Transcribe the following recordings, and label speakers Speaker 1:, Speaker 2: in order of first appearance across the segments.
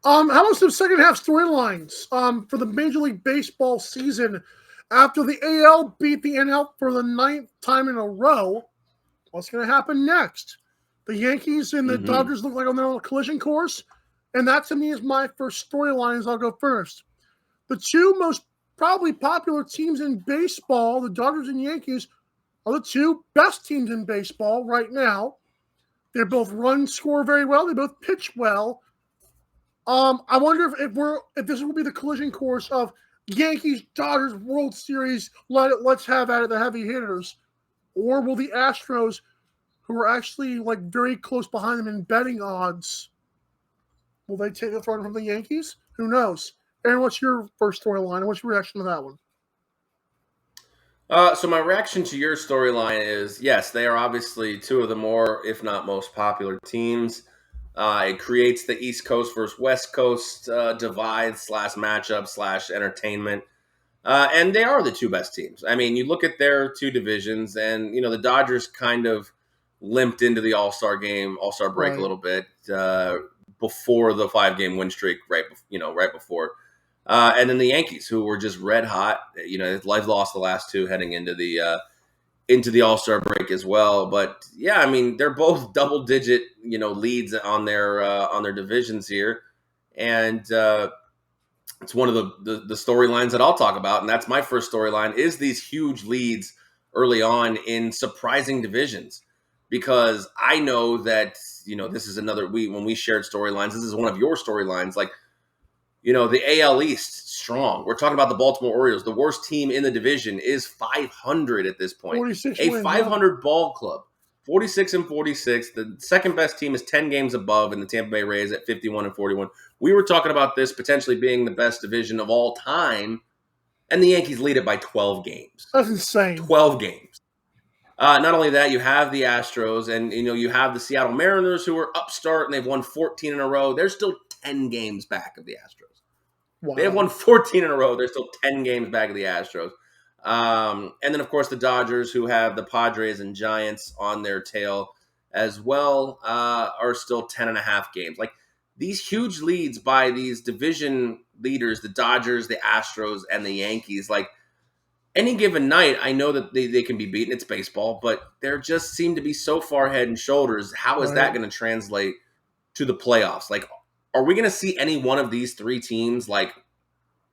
Speaker 1: How about some second half storylines for the Major League Baseball season? After the AL beat the NL for the 9th time in a row, what's going to happen next? The Yankees and the Dodgers look like on their own collision course, and that to me is my first storylines. I'll go first. The two most probably popular teams in baseball, the Dodgers and Yankees, are the two best teams in baseball right now. They both score very well. They both pitch well. I wonder if this will be the collision course of Yankees Dodgers World Series. Let's have at it the heavy hitters, or will the Astros, who are actually like very close behind them in betting odds, will they take the throne from the Yankees? Who knows? Aaron, what's your first storyline, and what's your reaction to that one?
Speaker 2: So my reaction to your storyline is, yes, they are obviously two of the more, if not most popular teams. It creates the East Coast versus West Coast divide / matchup / entertainment. And they are the two best teams. I mean, you look at their two divisions, and, the Dodgers kind of limped into the All-Star break a little bit before the 5-game win streak, right before. And then the Yankees, who were just red hot. They've lost the last two heading into the All-Star break as well. But yeah, I mean, they're both double-digit, leads on their divisions here, and it's one of the storylines that I'll talk about, and that's my first storyline: is these huge leads early on in surprising divisions. Because I know that this is when we shared storylines, this is one of your storylines, like. The AL East, strong. We're talking about the Baltimore Orioles. The worst team in the division is 500 at this point.
Speaker 1: 46
Speaker 2: a
Speaker 1: wins,
Speaker 2: 500 ball club. 46-46. The second best team is 10 games above in the Tampa Bay Rays at 51-41. We were talking about this potentially being the best division of all time, and the Yankees lead it by 12 games.
Speaker 1: That's insane.
Speaker 2: 12 games. Not only that, you have the Astros, and you have the Seattle Mariners, who are upstart, and they've won 14 in a row. They're still 10 games back of the Astros. Wow. They have won 14 in a row. They're still 10 games back of the Astros. And then, of course, the Dodgers, who have the Padres and Giants on their tail as well, are still 10.5 games. Like, these huge leads by these division leaders, the Dodgers, the Astros, and the Yankees, like, any given night, I know that they can be beaten. It's baseball, but they just seem to be so far head and shoulders. How is that going to translate to the playoffs? Like, are we going to see any one of these three teams, like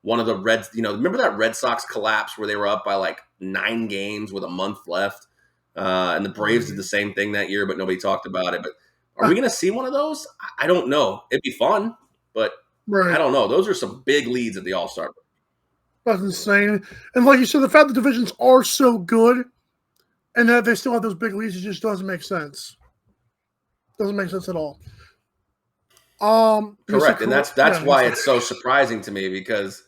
Speaker 2: one of the Reds, remember that Red Sox collapse where they were up by like 9 games with a month left? And the Braves did the same thing that year, but nobody talked about it. But are we going to see one of those? I don't know. It'd be fun, but I don't know. Those are some big leads at the All-Star break.
Speaker 1: That's insane. And like you said, the fact that the divisions are so good and that they still have those big leads, it just doesn't make sense. Doesn't make sense at all.
Speaker 2: Correct. And that's why it's so surprising to me, because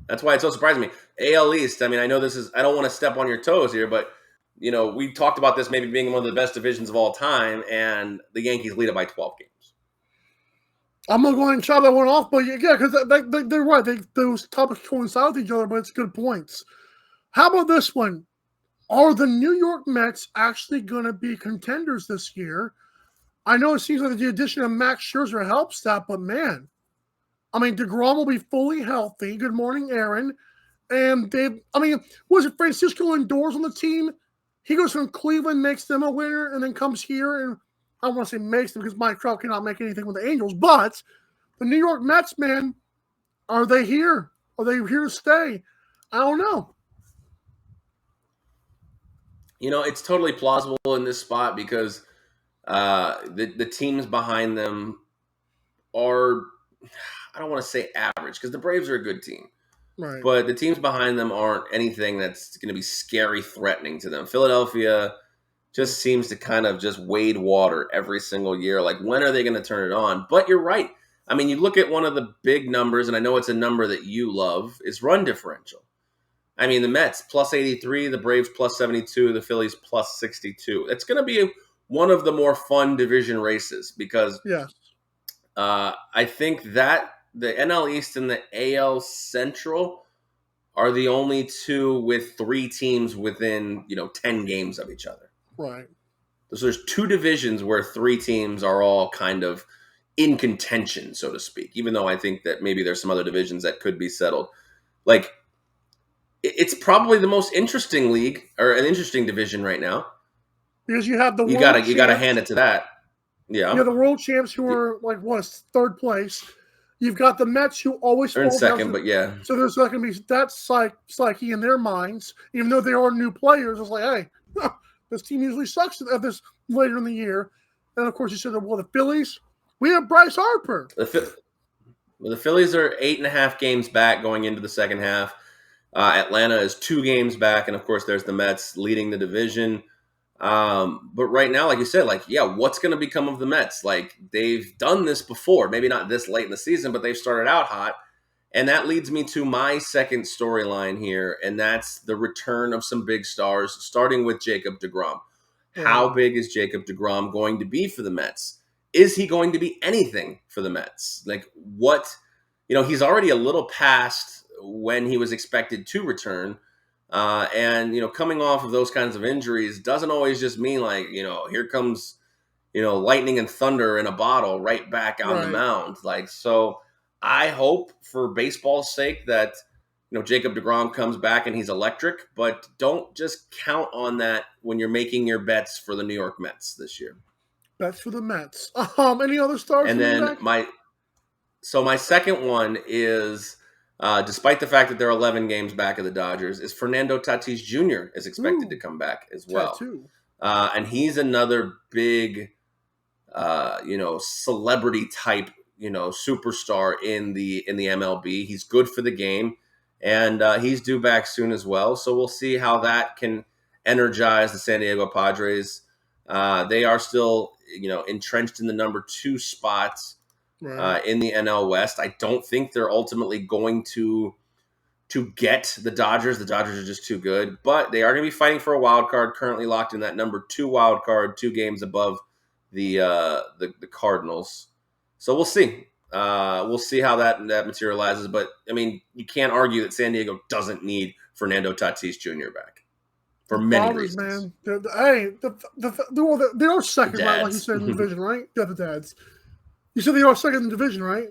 Speaker 2: that's why it's so surprising to me. AL East, I mean, I know I don't want to step on your toes here, but, we talked about this maybe being one of the best divisions of all time, and the Yankees lead it by 12 games.
Speaker 1: I'm not going to chop that one off, but yeah, because they're right. Those topics coincide with each other, but it's good points. How about this one? Are the New York Mets actually going to be contenders this year? I know it seems like the addition of Max Scherzer helps that, but man, I mean, Degrom will be fully healthy. Good morning, Aaron. And was it Francisco Lindor's on the team? He goes from Cleveland, makes them a winner, and then comes here and I don't want to say makes them because Mike Trout cannot make anything with the Angels, but the New York Mets, man, are they here? Are they here to stay? I don't know.
Speaker 2: It's totally plausible in this spot because the teams behind them are, I don't want to say average, because the Braves are a good team.
Speaker 1: Right.
Speaker 2: But the teams behind them aren't anything that's going to be scary, threatening to them. Philadelphia just seems to kind of just wade water every single year. Like, when are they going to turn it on? But you're right. I mean, you look at one of the big numbers, and I know it's a number that you love, is run differential. I mean, the Mets, plus 83, the Braves, plus 72, the Phillies, plus 62. It's going to be one of the more fun division races because I think that the NL East and the AL Central are the only two with 3 teams within, 10 games of each other.
Speaker 1: Right.
Speaker 2: So there's 2 divisions where 3 teams are all kind of in contention, so to speak, even though I think that maybe there's some other divisions that could be settled. Like, it's probably the most interesting league or an interesting division right now.
Speaker 1: Because you have the
Speaker 2: You
Speaker 1: world
Speaker 2: gotta hand
Speaker 1: champs.
Speaker 2: it to that.
Speaker 1: You
Speaker 2: Yeah.
Speaker 1: have the world champs who are like third place. You've got the Mets who always
Speaker 2: They're in
Speaker 1: fall down.
Speaker 2: second, but yeah.
Speaker 1: So there's not going to be that psyche in their minds, even though they are new players. It's like, hey, this team usually sucks at this later in the year. And of course, you said, well, the Phillies, we have Bryce Harper.
Speaker 2: The Phillies are 8.5 games back going into the second half. Atlanta is 2 games back, and of course, there's the Mets leading the division. But right now, like you said, what's going to become of the Mets? Like, they've done this before, maybe not this late in the season, but they've started out hot. And that leads me to my second storyline here, and that's the return of some big stars, starting with Jacob Degrom. How big is Jacob Degrom going to be for the Mets? Is he going to be anything for the Mets? Like, what? He's already a little past when he was expected to return. And coming off of those kinds of injuries doesn't always just mean here comes, lightning and thunder in a bottle right back on the mound. So I hope for baseball's sake that, Jacob Degrom comes back and he's electric, but don't just count on that when you're making your bets for the New York Mets this year.
Speaker 1: Bets for the Mets. Any other stars?
Speaker 2: And then my second one is, despite the fact that they're 11 games back of the Dodgers, is Fernando Tatis Jr. is expected to come back as well. And he's another big, celebrity type, superstar in the MLB. He's good for the game, and he's due back soon as well. So we'll see how that can energize the San Diego Padres. They are still, entrenched in the number 2 spots. In the NL West. I don't think they're ultimately going to get the Dodgers. The Dodgers are just too good, but they are going to be fighting for a wild card, currently locked in that number 2 wild card, 2 games above the Cardinals. So we'll see. We'll see how that materializes. But, I mean, you can't argue that San Diego doesn't need Fernando Tatis Jr. back for many reasons.
Speaker 1: Man. They are second, right? Like you said, in the division, right? Yeah, the Dads. You said they are second in the division, right?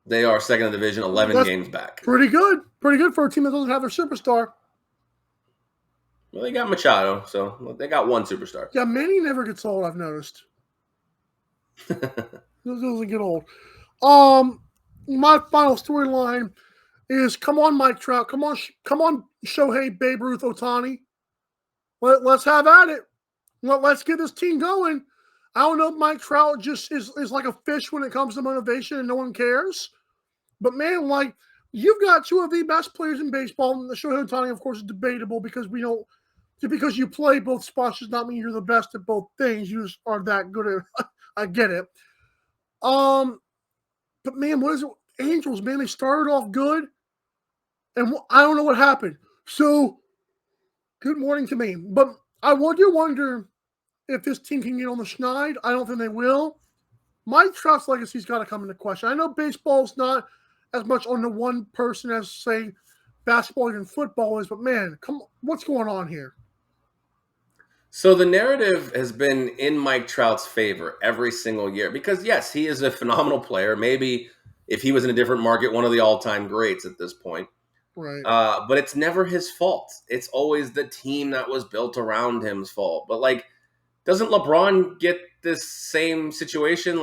Speaker 2: They are second in the division, 11 games back.
Speaker 1: Pretty good. Pretty good for a team that doesn't have their superstar.
Speaker 2: Well, they got Machado, so they got one superstar.
Speaker 1: Yeah, Manny never gets old, I've noticed. Doesn't get old. My final storyline is, come on, Mike Trout. Come on, Shohei, Babe Ruth, Ohtani. Let's have at it. Let's get this team going. I don't know if Mike Trout just is like a fish when it comes to motivation and no one cares. But, man, you've got 2 of the best players in baseball. And the Shohei Ohtani, of course, is debatable because because you play both spots does not mean you're the best at both things. You just are that good at it. I get it. But, man, what is it? Angels, man, they started off good. And I don't know what happened. So, good morning to me. But I do wonder if this team can get on the schneid. I don't think they will. Mike Trout's legacy's got to come into question. I know baseball's not as much on the one person as, say, basketball and football is, but, man, come on, what's going on here?
Speaker 2: So the narrative has been in Mike Trout's favor every single year because, yes, he is a phenomenal player. Maybe if he was in a different market, one of the all-time greats at this point.
Speaker 1: Right.
Speaker 2: But it's never his fault. It's always the team that was built around him's fault. But, doesn't LeBron get this same situation?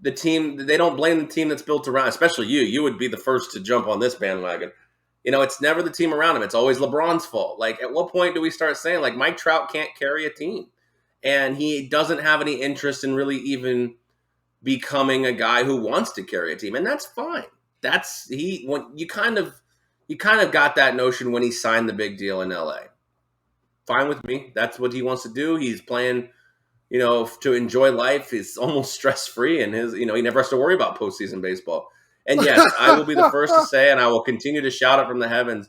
Speaker 2: The team, they don't blame the team that's built around, especially you. You would be the first to jump on this bandwagon. It's never the team around him. It's always LeBron's fault. At what point do we start saying, Mike Trout can't carry a team? And he doesn't have any interest in really even becoming a guy who wants to carry a team. And that's fine. You kind of got that notion when he signed the big deal in LA. Fine with me. That's what he wants to do. He's playing, to enjoy life. He's almost stress-free, and he never has to worry about postseason baseball. And yes, I will be the first to say, and I will continue to shout it from the heavens,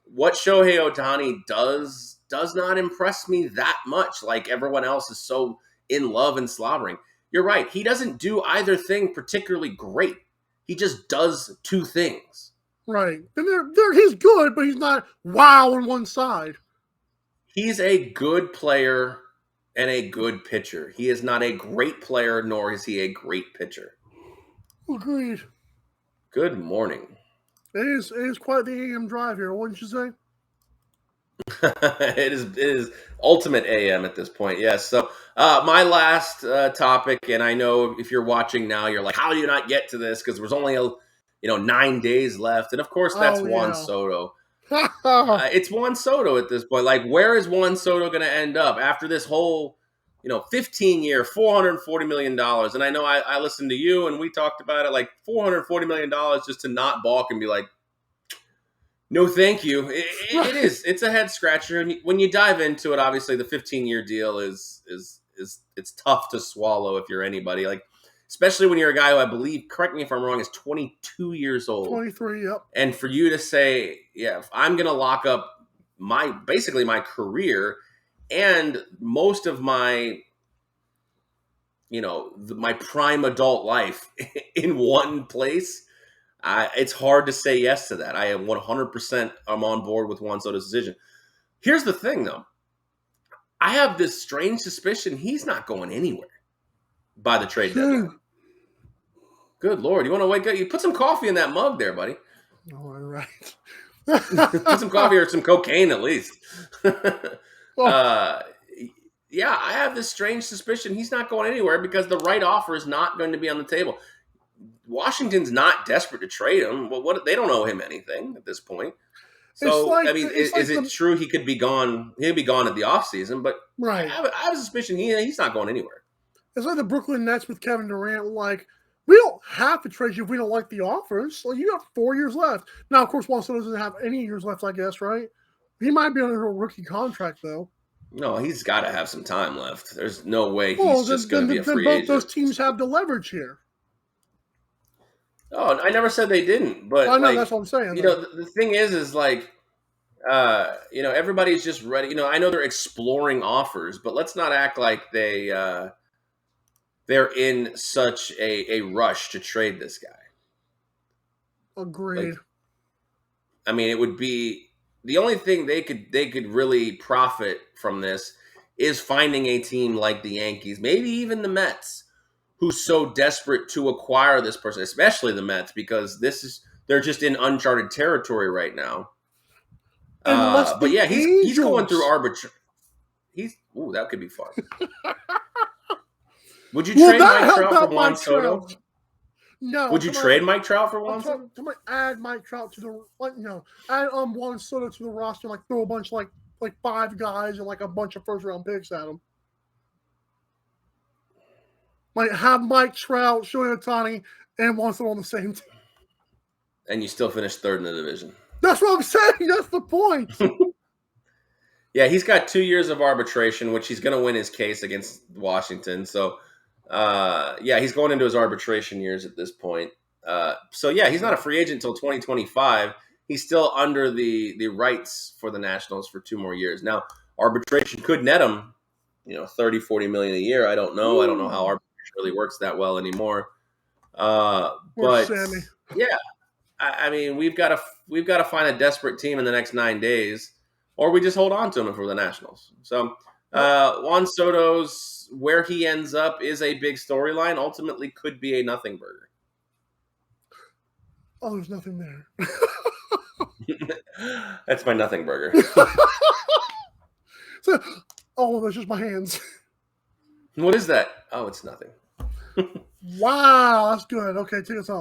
Speaker 2: what Shohei Ohtani does not impress me that much. Everyone else is so in love and slobbering. You're right. He doesn't do either thing particularly great. He just does 2 things.
Speaker 1: Right. And he's good, but he's not wow on one side.
Speaker 2: He's a good player and a good pitcher. He is not a great player, nor is he a great pitcher.
Speaker 1: Agreed.
Speaker 2: Good morning.
Speaker 1: It is quite the AM drive here, wouldn't you say?
Speaker 2: It is ultimate AM at this point. Yes. So my last topic, and I know if you're watching now, you're like, how do you not get to this? Because there was only 9 days left, and of course that's Juan Soto. It's Juan Soto at this point. Like, where is Juan Soto going to end up after this whole 15-year, $440 million? And I know I listened to you and we talked about it, like $440 million just to not balk and be like, no, thank you. It is. It's a head scratcher. And when you dive into it, obviously the 15-year deal is it's tough to swallow if you're anybody. Like, especially when you're a guy who I believe, correct me if I'm wrong, is 22 years old.
Speaker 1: 23, yep. And
Speaker 2: for you to say, yeah, if I'm going to lock up basically my career and most of my my prime adult life in one place, it's hard to say yes to that. I am 100% I'm on board with Juan Soto's decision. Here's the thing, though. I have this strange suspicion he's not going anywhere by the trade deadline. Good Lord. You want to wake up? You put some coffee in that mug there, buddy.
Speaker 1: All right.
Speaker 2: Put some coffee or some cocaine at least. Yeah, I have this strange suspicion he's not going anywhere because the right offer is not going to be on the table. Washington's not desperate to trade him. Well, they don't owe him anything at this point. So, is it true he could be gone? He'll be gone at the offseason, but
Speaker 1: right.
Speaker 2: I have a suspicion he's not going anywhere.
Speaker 1: It's like the Brooklyn Nets with Kevin Durant. Like, we don't have to trade you if we don't like the offers. Like, you have 4 years left. Now, of course, Juan Soto doesn't have any years left, I guess, right? He might be under a rookie contract, though.
Speaker 2: No, he's got to have some time left. There's no way he's just going to be a free agent.
Speaker 1: Both those teams have the leverage here.
Speaker 2: Oh, I never said they didn't, but
Speaker 1: I know that's what I'm saying.
Speaker 2: The thing is like, everybody's just ready. I know they're exploring offers, but let's not act like they're in such a rush to trade this guy.
Speaker 1: Agreed.
Speaker 2: It would be the only thing they could really profit from this is finding a team like the Yankees, maybe even the Mets, who's so desperate to acquire this person, especially the Mets, because they're just in uncharted territory right now. But yeah, he's going through arbitration. That could be fun. Would you trade Mike Trout for Juan Soto?
Speaker 1: No.
Speaker 2: Would you trade Mike Trout for Juan Soto?
Speaker 1: Somebody add Mike Trout to the add Juan Soto to the roster, like throw a bunch like 5 guys and like a bunch of first round picks at him. Like, have Mike Trout, Shohei Ohtani, and Juan Soto on the same team.
Speaker 2: And you still finish third in the division.
Speaker 1: That's what I'm saying. That's the point.
Speaker 2: Yeah, he's got 2 years of arbitration, which he's going to win his case against Washington. So, he's going into his arbitration years at this point. He's not a free agent until 2025. He's still under the rights for the Nationals for 2 more years. Now, arbitration could net him, $30-40 million a year. I don't know. I don't know how arbitration really works that well anymore. But
Speaker 1: Sammy.
Speaker 2: Yeah, we've got to find a desperate team in the next 9 days, or we just hold on to him for the Nationals. So Juan Soto's where he ends up is a big storyline. Ultimately, could be a nothing burger.
Speaker 1: Oh, there's nothing there.
Speaker 2: That's my nothing burger.
Speaker 1: That's just my hands.
Speaker 2: What is that? Oh, it's nothing.
Speaker 1: Wow, that's good. Okay, take us home.